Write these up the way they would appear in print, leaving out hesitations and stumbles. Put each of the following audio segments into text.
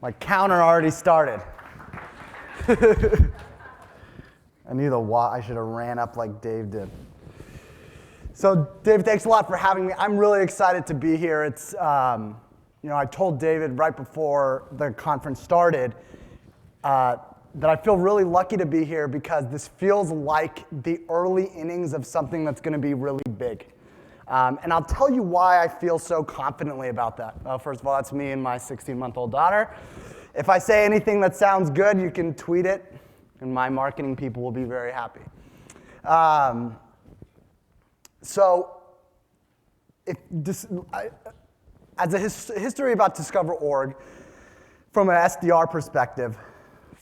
My counter already started. I knew I should have ran up like Dave did. So Dave, thanks a lot for having me. I'm really excited to be here. It's, I told David right before the conference started that I feel really lucky to be here because this feels like the early innings of something that's going to be really big. And I'll tell you why I feel so confidently about that. First of all, that's me and my 16-month-old daughter. If I say anything that sounds good, you can tweet it, and my marketing people will be very happy. As a history about Discover.org, from an SDR perspective,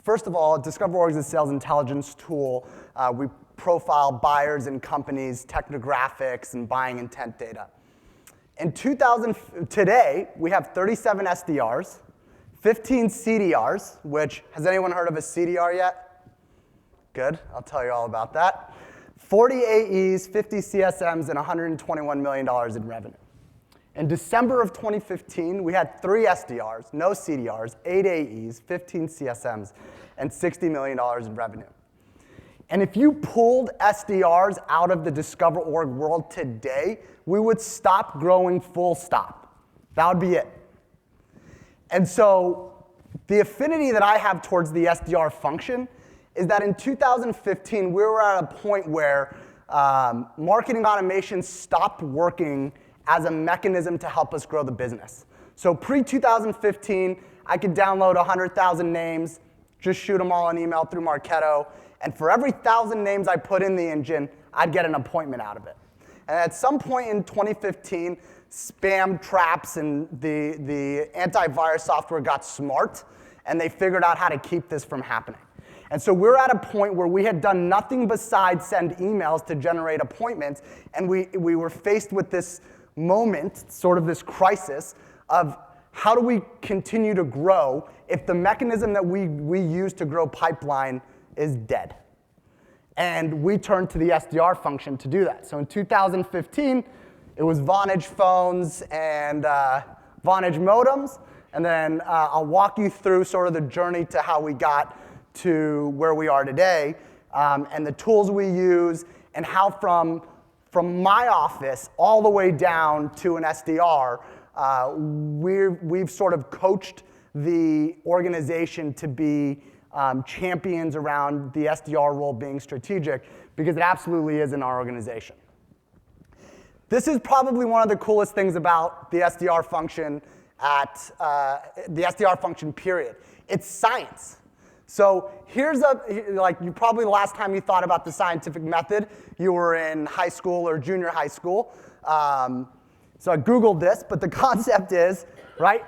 first of all, Discover.org is a sales intelligence tool. We profile buyers and companies, technographics, and buying intent data. Today, we have 37 SDRs, 15 CDRs, which, has anyone heard of a CDR yet? Good, I'll tell you all about that. 40 AEs, 50 CSMs, and $121 million in revenue. In December of 2015, we had 3 SDRs, no CDRs, 8 AEs, 15 CSMs, and $60 million in revenue. And if you pulled SDRs out of the Discover.org world today, we would stop growing full stop. That would be it. And so the affinity that I have towards the SDR function is that in 2015, we were at a point where marketing automation stopped working as a mechanism to help us grow the business. So pre-2015, I could download 100,000 names, just shoot them all an email through Marketo, and for every 1,000 names I put in the engine, I'd get an appointment out of it. And at some point in 2015, spam traps and the antivirus software got smart, and they figured out how to keep this from happening. And so we're at a point where we had done nothing besides send emails to generate appointments, and we were faced with this moment, sort of this crisis, of how do we continue to grow if the mechanism that we use to grow pipeline is dead? And we turned to the SDR function to do that. So in 2015, it was Vonage phones and Vonage modems, and then I'll walk you through sort of the journey to how we got to where we are today, and the tools we use, and how from my office all the way down to an SDR, we've sort of coached the organization to be champions around the SDR role being strategic, because it absolutely is in our organization. This is probably one of the coolest things about the SDR function period. It's science. So here's you probably last time you thought about the scientific method, you were in high school or junior high school. So I Googled this, but the concept is, right,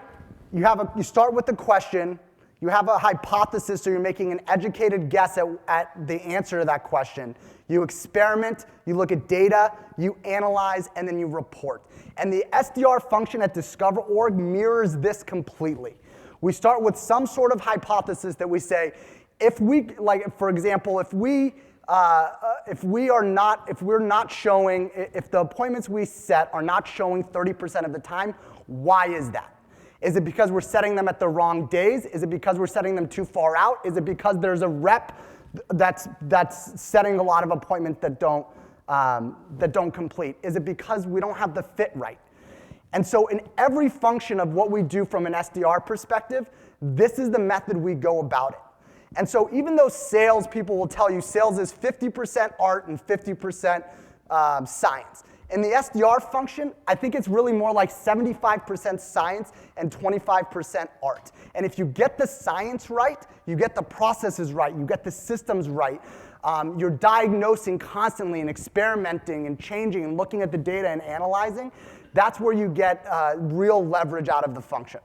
you start with the question, you have a hypothesis, so you're making an educated guess at the answer to that question. You experiment, you look at data, you analyze, and then you report. And the SDR function at Discover.org mirrors this completely. We start with some sort of hypothesis that we say, if the appointments we set are not showing 30% of the time, why is that? Is it because we're setting them at the wrong days? Is it because we're setting them too far out? Is it because there's a rep that's setting a lot of appointments that don't complete? Is it because we don't have the fit right? And so in every function of what we do from an SDR perspective, this is the method we go about it. And so even though sales people will tell you sales is 50% art and 50% science, in the SDR function, I think it's really more like 75% science and 25% art. And if you get the science right, you get the processes right, you get the systems right, you're diagnosing constantly and experimenting and changing and looking at the data and analyzing, that's where you get real leverage out of the function.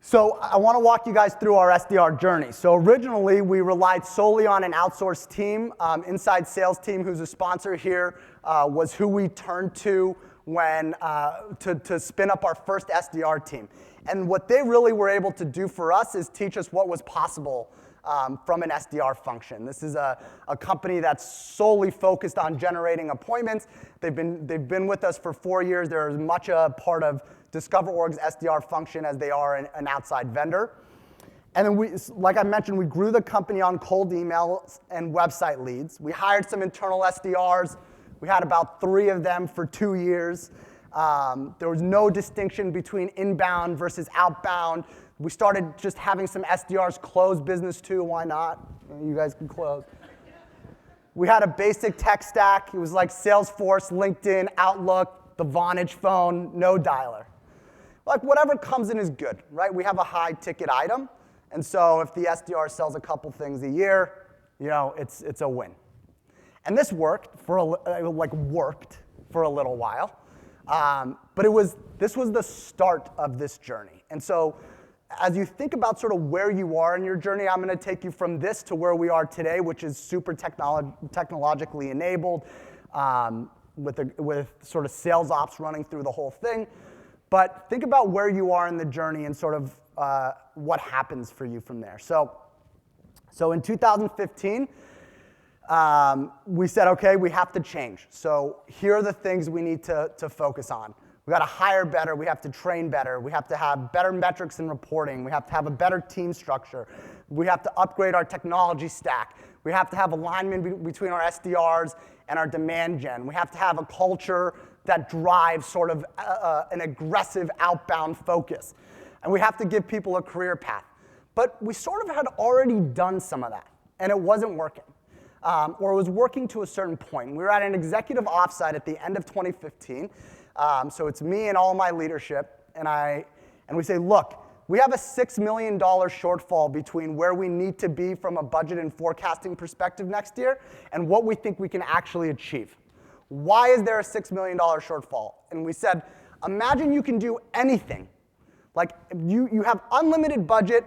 So I want to walk you guys through our SDR journey. So originally, we relied solely on an outsourced team. Inside sales team, who's a sponsor here, was who we turned to when to spin up our first SDR team. And what they really were able to do for us is teach us what was possible from an SDR function. This is a company that's solely focused on generating appointments. They've been with us for 4 years. They're as much a part of DiscoverOrg's SDR function as they are an outside vendor. And then like I mentioned, we grew the company on cold emails and website leads. We hired some internal SDRs. We had about 3 of them for 2 years. There was no distinction between inbound versus outbound. We started just having some SDRs close business too. Why not? You guys can close. We had a basic tech stack. It was like Salesforce, LinkedIn, Outlook, the Vonage phone, no dialer. Like whatever comes in is good, right? We have a high ticket item. And so if the SDR sells a couple things a year, it's a win. And this worked for a little while. But this was the start of this journey. And so as you think about sort of where you are in your journey, I'm going to take you from this to where we are today, which is super technologically enabled with sort of sales ops running through the whole thing. But think about where you are in the journey and sort of what happens for you from there. So in 2015, we said, okay, we have to change. So here are the things we need to focus on. We got to hire better. We have to train better. We have to have better metrics and reporting. We have to have a better team structure. We have to upgrade our technology stack. We have to have alignment between our SDRs and our demand gen. We have to have a culture that drives sort of an aggressive outbound focus. And we have to give people a career path. But we sort of had already done some of that, and it wasn't working. Or it was working to a certain point. We were at an executive offsite at the end of 2015. So it's me and all my leadership, and we say, look, we have a $6 million shortfall between where we need to be from a budget and forecasting perspective next year and what we think we can actually achieve. Why is there a $6 million shortfall? And we said, imagine you can do anything. Like you have unlimited budget,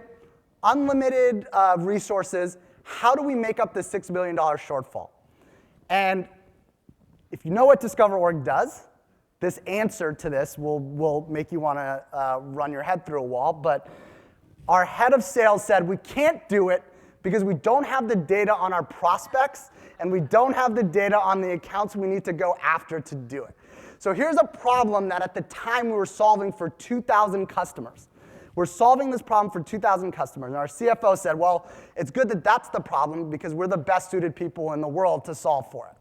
unlimited resources. How do we make up the $6 million shortfall? And if you know what DiscoverOrg does, this answer to this will make you want to run your head through a wall. But our head of sales said we can't do it because we don't have the data on our prospects and we don't have the data on the accounts we need to go after to do it. So here's a problem that at the time we were solving for 2,000 customers. We're solving this problem for 2,000 customers. And our CFO said, well, it's good that that's the problem because we're the best suited people in the world to solve for it.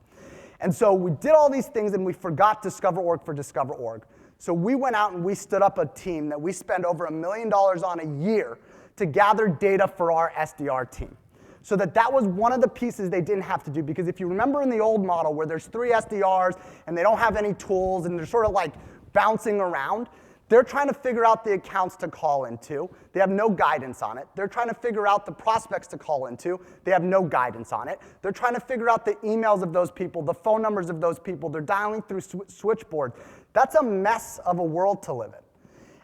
And so we did all these things and we forgot DiscoverOrg for DiscoverOrg. So we went out and we stood up a team that we spend over $1 million on a year to gather data for our SDR team. So that was one of the pieces they didn't have to do, because if you remember in the old model where there's 3 SDRs and they don't have any tools and they're sort of like bouncing around, they're trying to figure out the accounts to call into. They have no guidance on it. They're trying to figure out the prospects to call into. They have no guidance on it. They're trying to figure out the emails of those people, the phone numbers of those people. They're dialing through switchboard. That's a mess of a world to live in.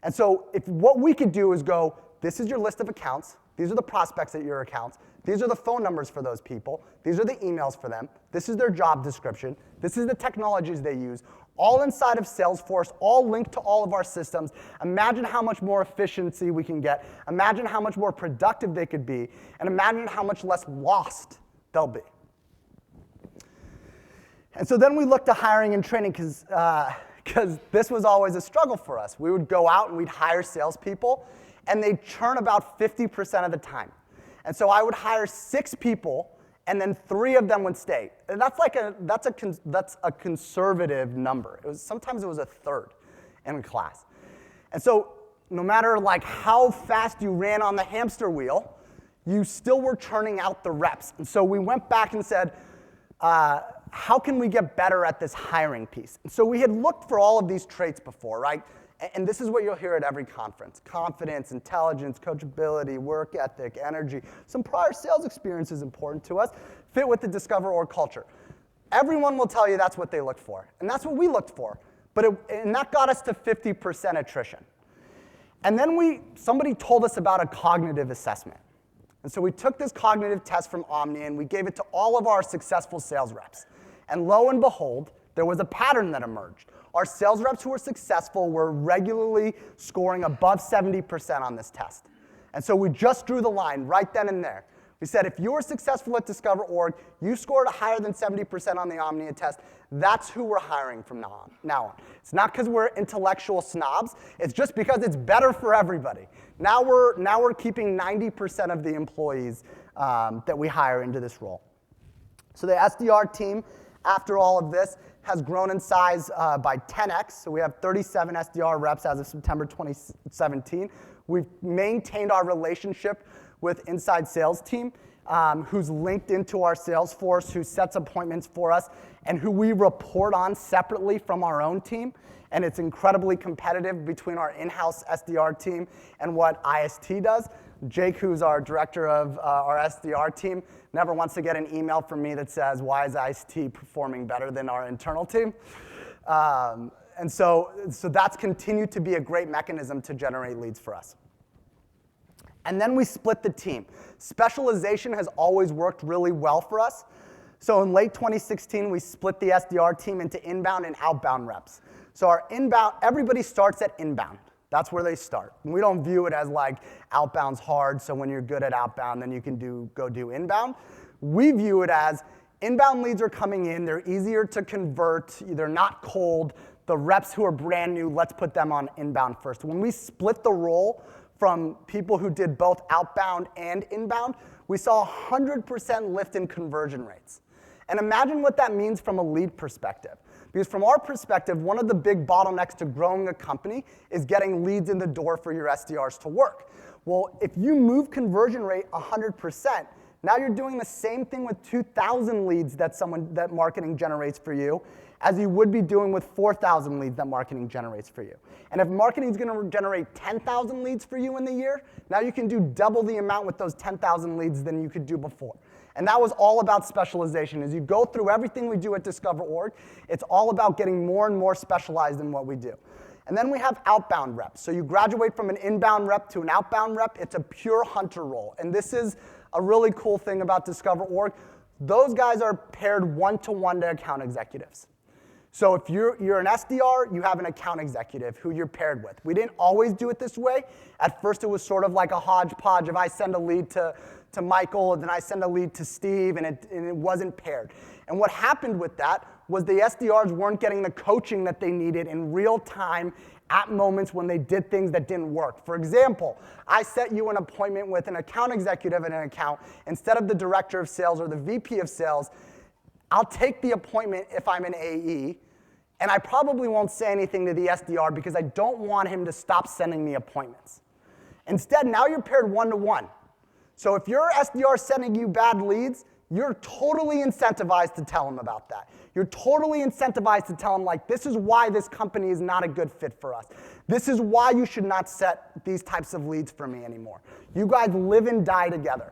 And so if what we could do is go, this is your list of accounts. These are the prospects at your accounts. These are the phone numbers for those people. These are the emails for them. This is their job description. This is the technologies they use. All inside of Salesforce, all linked to all of our systems. Imagine how much more efficiency we can get. Imagine how much more productive they could be. And imagine how much less lost they'll be. And so then we looked to hiring and training because this was always a struggle for us. We would go out and we'd hire salespeople, and they'd churn about 50% of the time. And so I would hire 6 people, and then 3 of them would stay. And that's a conservative number. Sometimes it was a third in class. And so no matter like how fast you ran on the hamster wheel, you still were churning out the reps. And so we went back and said, how can we get better at this hiring piece? And so we had looked for all of these traits before, right? And this is what you'll hear at every conference: confidence, intelligence, coachability, work ethic, energy. Some prior sales experience is important to us. Fit with the DiscoverOrg culture. Everyone will tell you that's what they look for. And that's what we looked for. And that got us to 50% attrition. And then somebody told us about a cognitive assessment. And so we took this cognitive test from Omni and we gave it to all of our successful sales reps. And lo and behold, there was a pattern that emerged. Our sales reps who were successful were regularly scoring above 70% on this test. And so we just drew the line right then and there. We said if you were successful at Discover Org, you scored higher than 70% on the Omnia test, that's who we're hiring from now on. It's not because we're intellectual snobs, it's just because it's better for everybody. Now we're keeping 90% of the employees that we hire into this role. So the SDR team, after all of this, has grown in size by 10x. So we have 37 SDR reps as of September 2017. We've maintained our relationship with inside sales team, who's linked into our sales force, who sets appointments for us, and who we report on separately from our own team. And it's incredibly competitive between our in-house SDR team and what IST does. Jake, who's our director of our SDR team, never wants to get an email from me that says, why is IST performing better than our internal team? And so that's continued to be a great mechanism to generate leads for us. And then we split the team. Specialization has always worked really well for us. So in late 2016, we split the SDR team into inbound and outbound reps. So our inbound, everybody starts at inbound. That's where they start. And we don't view it as like outbound's hard, so when you're good at outbound, then you can go do inbound. We view it as inbound leads are coming in, they're easier to convert, they're not cold. The reps who are brand new, let's put them on inbound first. When we split the role from people who did both outbound and inbound, we saw 100% lift in conversion rates. And imagine what that means from a lead perspective. Because from our perspective, one of the big bottlenecks to growing a company is getting leads in the door for your SDRs to work. Well, if you move conversion rate 100%, now you're doing the same thing with 2,000 leads that marketing generates for you as you would be doing with 4,000 leads that marketing generates for you. And if marketing is going to generate 10,000 leads for you in the year, now you can do double the amount with those 10,000 leads than you could do before. And that was all about specialization. As you go through everything we do at Discover Org, it's all about getting more and more specialized in what we do. And then we have outbound reps. So you graduate from an inbound rep to an outbound rep. It's a pure hunter role. And this is a really cool thing about Discover Org. Those guys are paired one-to-one to account executives. So if you're an SDR, you have an account executive who you're paired with. We didn't always do it this way. At first, it was sort of like a hodgepodge. If I send a lead to Michael, and then I send a lead to Steve, and it wasn't paired. And what happened with that was the SDRs weren't getting the coaching that they needed in real time at moments when they did things that didn't work. For example, I set you an appointment with an account executive in an account. Instead of the director of sales or the VP of sales, I'll take the appointment if I'm an AE, and I probably won't say anything to the SDR because I don't want him to stop sending me appointments. Instead, now you're paired one-to-one. So if your SDR is sending you bad leads, you're totally incentivized to tell him about that. You're totally incentivized to tell him, like, this is why this company is not a good fit for us. This is why you should not set these types of leads for me anymore. You guys live and die together.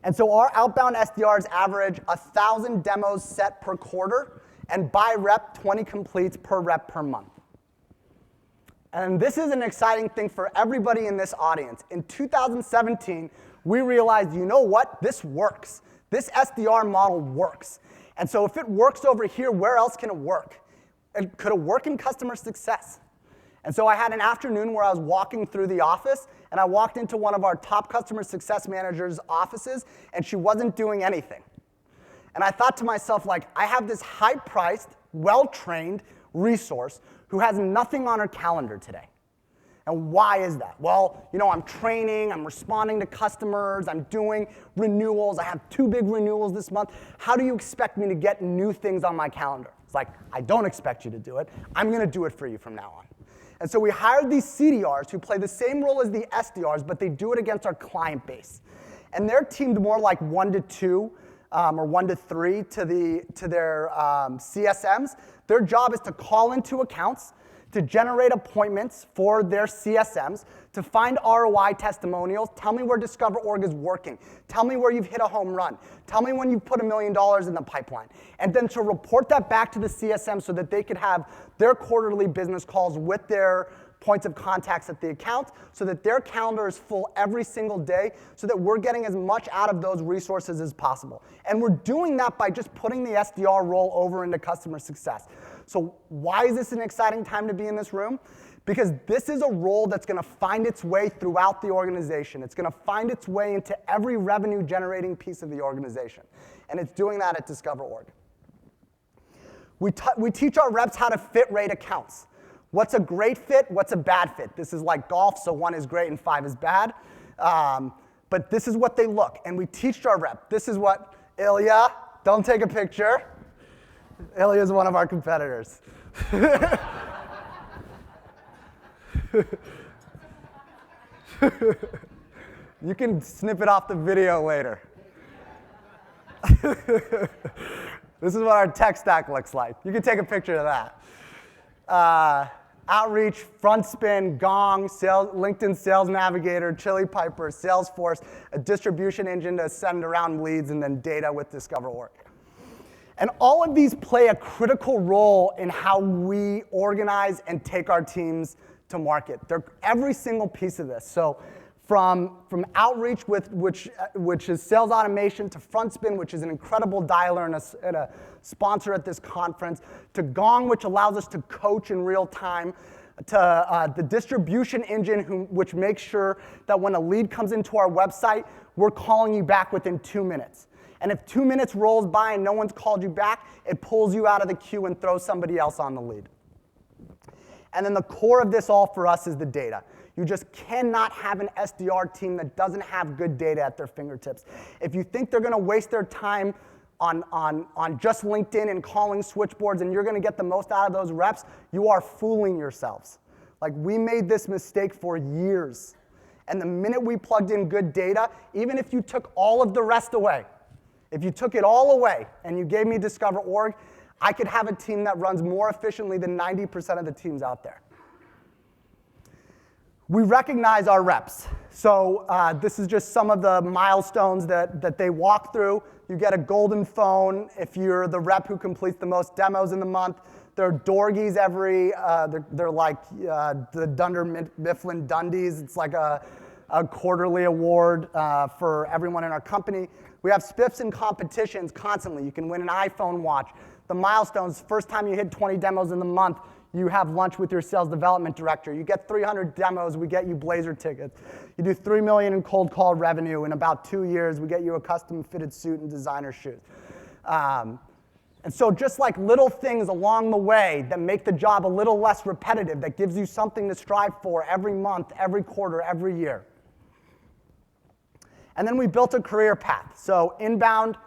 And so our outbound SDRs average 1,000 demos set per quarter, and by rep, 20 completes per rep per month. And this is an exciting thing for everybody in this audience. In 2017, we realized, you know what? This works. This SDR model works. And so if it works over here, where else can it work? And could it work in customer success? And so I had an afternoon where I was walking through the office, and I walked into one of our top customer success managers' offices, and she wasn't doing anything. And I thought to myself, like, I have this high-priced, well-trained resource who has nothing on her calendar today. And why is that? Well, you know, I'm training, I'm responding to customers, I'm doing renewals, I have 2 big renewals this month. How do you expect me to get new things on my calendar? It's like, I don't expect you to do it. I'm going to do it for you from now on. And so we hired these CDRs who play the same role as the SDRs, but they do it against our client base. And they're teamed more like 1 to 2 or 1 to 3 to their CSMs. Their job is to call into accounts, to generate appointments for their CSMs, to find ROI testimonials. Tell me where Discover Org is working. Tell me where you've hit a home run. Tell me when you've put $1 million in the pipeline. And then to report that back to the CSM so that they could have their quarterly business calls with their points of contacts at the account so that their calendar is full every single day so that we're getting as much out of those resources as possible. And we're doing that by just putting the SDR role over into customer success. So why is this an exciting time to be in this room? because this is a role that's going to find its way throughout the organization. It's going to find its way into every revenue-generating piece of the organization, and it's doing that at Discover.org. We teach our reps how to fit rate accounts. What's a great fit? What's a bad fit? This is like golf, so 1 is great and 5 is bad. But this is what they look, and we teach our rep. This is what, Ilya, don't take a picture. Ilya is one of our competitors. You can snip it off the video later. This is what our tech stack looks like. You can take a picture of that. Outreach, front spin, Gong, LinkedIn Sales Navigator, Chili Piper, Salesforce, a distribution engine to send around leads, and then data with Discover.org. And all of these play a critical role in how we organize and take our teams to market. They're every single piece of this. So from outreach, which is sales automation, to front spin, which is an incredible dialer and a sponsor at this conference, to Gong, which allows us to coach in real time, to the distribution engine, which makes sure that when a lead comes into our website, we're calling you back within 2 minutes. And if 2 minutes rolls by and no one's called you back, it pulls you out of the queue and throws somebody else on the lead. And then the core of this all for us is the data. You just cannot have an SDR team that doesn't have good data at their fingertips. If you think they're going to waste their time on just LinkedIn and calling switchboards and you're going to get the most out of those reps, you are fooling yourselves. Like, we made this mistake for years. And the minute we plugged in good data, even if you took all of the rest away, if you took it all away and you gave me Discover.org, I could have a team that runs more efficiently than 90% of the teams out there. We recognize our reps. So this is just some of the milestones that they walk through. You get a golden phone if you're the rep who completes the most demos in the month. There are Dorgies they're like the Dunder Mifflin Dundies. It's like a quarterly award for everyone in our company. We have spiffs and competitions constantly. You can win an iPhone watch. The milestones, first time you hit 20 demos in the month, you have lunch with your sales development director. You get 300 demos, we get you Blazer tickets. You do $3 million in cold call revenue. In about 2 years, we get you a custom fitted suit and designer shoes. And so just like little things along the way that make the job a little less repetitive, that gives you something to strive for every month, every quarter, every year. And then we built a career path. So inbound,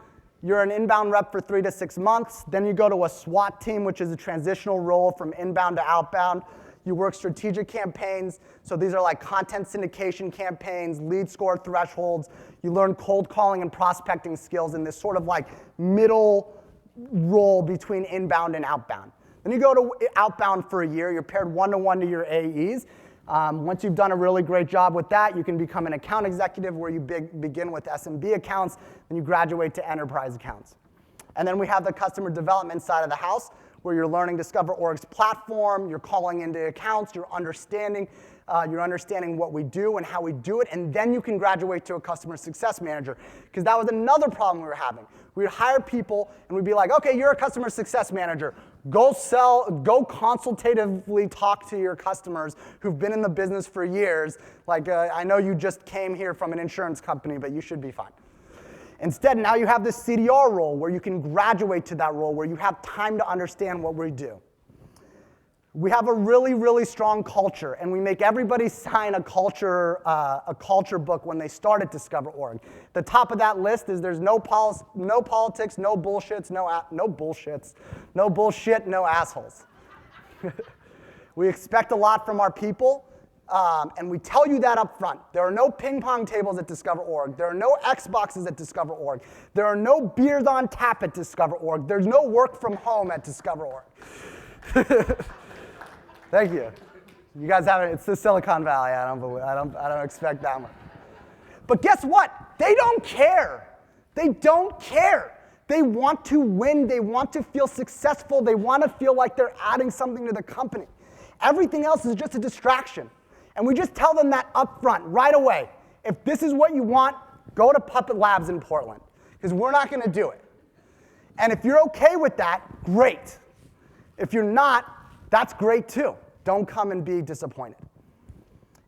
you're an inbound rep for 3 to 6 months. Then you go to a SWAT team, which is a transitional role from inbound to outbound. You work strategic campaigns. So these are like content syndication campaigns, lead score thresholds. You learn cold calling and prospecting skills in this sort of like middle role between inbound and outbound. Then you go to outbound for a year. You're paired one-to-one to your AEs. Once you've done a really great job with that, you can become an account executive where you begin with SMB accounts, then you graduate to enterprise accounts. And then we have the customer development side of the house where you're learning Discover.org's platform, you're calling into accounts, you're understanding what we do and how we do it, and then you can graduate to a customer success manager. Because that was another problem we were having. We would hire people and we'd be like, okay, you're a customer success manager. Go consultatively talk to your customers who've been in the business for years. Like, I know you just came here from an insurance company, but you should be fine. Instead, now you have this CDR role where you can graduate to that role, where you have time to understand what we do. We have a really, really strong culture, and we make everybody sign a culture book when they start at Discover.org. The top of that list is there's no politics, no bullshits, no bullshit, no assholes. We expect a lot from our people, and we tell you that up front. There are no ping pong tables at Discover.org. There are no Xboxes at Discover.org. There are no beers on tap at Discover.org. There's no work from home at Discover.org. Thank you. You guys haven't. It's the Silicon Valley. I don't expect that much. But guess what? They don't care. They don't care. They want to win. They want to feel successful. They want to feel like they're adding something to the company. Everything else is just a distraction. And we just tell them that up front, right away. If this is what you want, go to Puppet Labs in Portland, because we're not going to do it. And if you're okay with that, great. If you're not, that's great too. Don't come and be disappointed.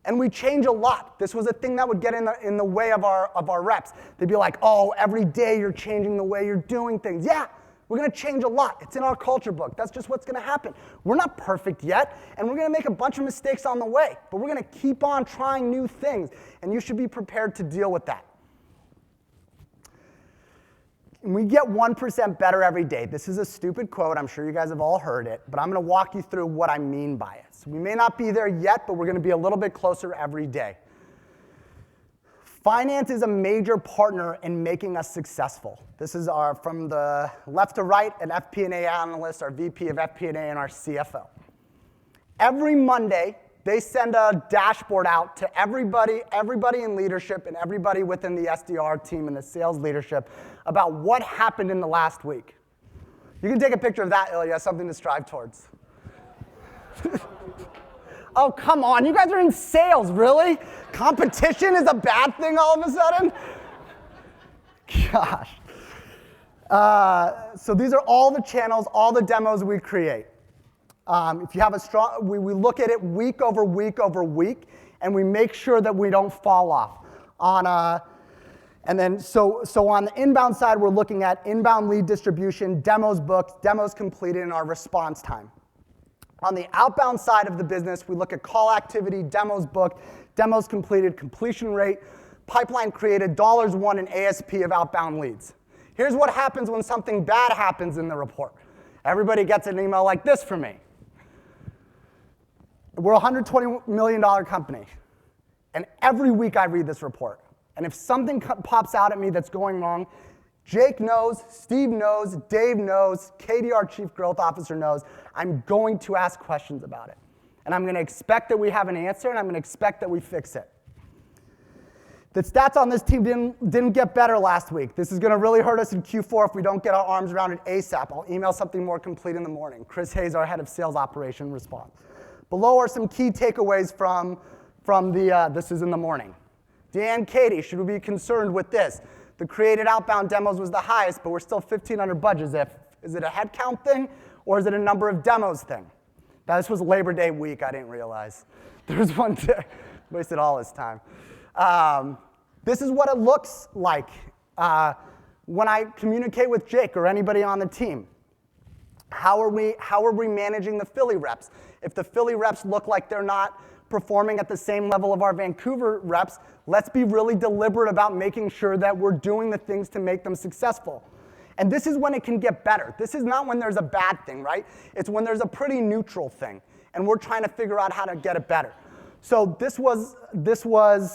And we change a lot. This was a thing that would get in the way of our reps. They'd be like, oh, every day you're changing the way you're doing things. Yeah, we're going to change a lot. It's in our culture book. That's just what's going to happen. We're not perfect yet, and we're going to make a bunch of mistakes on the way. But we're going to keep on trying new things, and you should be prepared to deal with that. We get 1% better every day. This is a stupid quote. I'm sure you guys have all heard it, but I'm going to walk you through what I mean by it. So we may not be there yet, but we're going to be a little bit closer every day. Finance is a major partner in making us successful. This is from the left to right, an FP&A analyst, our VP of FP&A, and our CFO. Every Monday, they send a dashboard out to everybody in leadership and everybody within the SDR team and the sales leadership about what happened in the last week. You can take a picture of that, Ilya, something to strive towards. Oh, come on, you guys are in sales, really? Competition is a bad thing all of a sudden? Gosh. So these are all the channels, all the demos we create. If you have a strong, we look at it week over week over week, and we make sure that we don't fall off. And then so on the inbound side, we're looking at inbound lead distribution, demos booked, demos completed, and our response time. On the outbound side of the business, we look at call activity, demos booked, demos completed, completion rate, pipeline created, dollars won, and ASP of outbound leads. Here's what happens when something bad happens in the report. Everybody gets an email like this from me. We're a $120 million company, and every week I read this report. And if something pops out at me that's going wrong, Jake knows, Steve knows, Dave knows, Katie, our Chief Growth Officer, knows. I'm going to ask questions about it. And I'm going to expect that we have an answer, and I'm going to expect that we fix it. The stats on this team didn't get better last week. This is going to really hurt us in Q4 if we don't get our arms around it ASAP. I'll email something more complete in the morning. Chris Hayes, our head of sales operation, responds. Below are some key takeaways from the this is in the morning. Dan, Katie, should we be concerned with this? The created outbound demos was the highest, but we're still 1,500 budgets. Is it a headcount thing, or is it a number of demos thing? Now, this was Labor Day week. I didn't realize. There was one day. Wasted all his time. This is what it looks like when I communicate with Jake or anybody on the team. How are we managing the Philly reps? If the Philly reps look like they're not performing at the same level of our Vancouver reps, let's be really deliberate about making sure that we're doing the things to make them successful. And this is when it can get better. This is not when there's a bad thing, right? It's when there's a pretty neutral thing, and we're trying to figure out how to get it better. So this was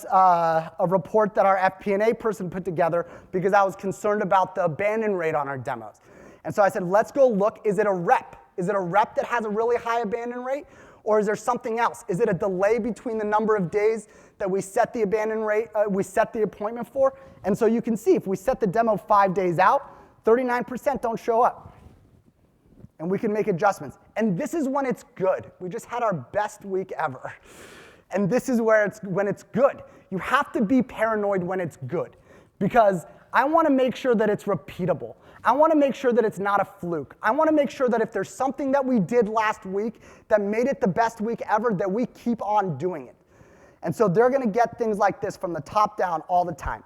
a report that our FP&A person put together because I was concerned about the abandon rate on our demos. And so I said, let's go look, is it a rep? Is it a rep that has a really high abandon rate? Or is there something else? Is it a delay between the number of days that we set the abandon rate, we set the appointment for? And so you can see if we set the demo 5 days out, 39% don't show up. And we can make adjustments. And this is when it's good. We just had our best week ever. And this is when it's good. You have to be paranoid when it's good, because I want to make sure that it's repeatable. I want to make sure that it's not a fluke. I want to make sure that if there's something that we did last week that made it the best week ever, that we keep on doing it. And so they're going to get things like this from the top down all the time.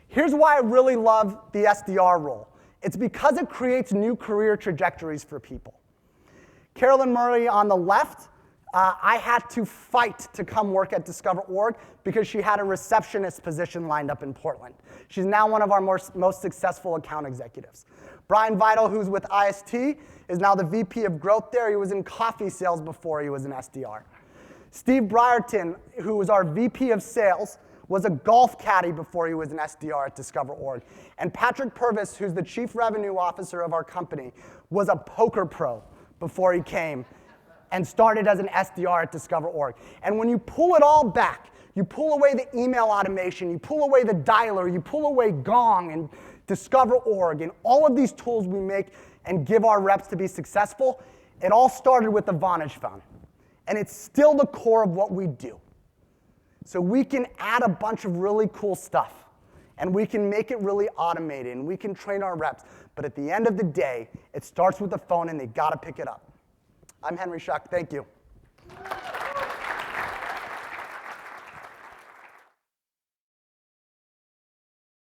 Here's why I really love the SDR role. It's because it creates new career trajectories for people. Carolyn Murray on the left, I had to fight to come work at Discover.org because she had a receptionist position lined up in Portland. She's now one of our most successful account executives. Brian Vital, who's with IST, is now the VP of growth there. He was in coffee sales before he was an SDR. Steve Brierton, who was our VP of sales, was a golf caddy before he was an SDR at Discover.org. And Patrick Purvis, who's the chief revenue officer of our company, was a poker pro before he came and started as an SDR at Discover.org. And when you pull it all back, you pull away the email automation, you pull away the dialer, you pull away Gong and Discover.org and all of these tools we make and give our reps to be successful, it all started with the Vonage phone. And it's still the core of what we do. So we can add a bunch of really cool stuff, and we can make it really automated, and we can train our reps. But at the end of the day, it starts with the phone, and they got to pick it up. I'm Henry Schuck. Thank you.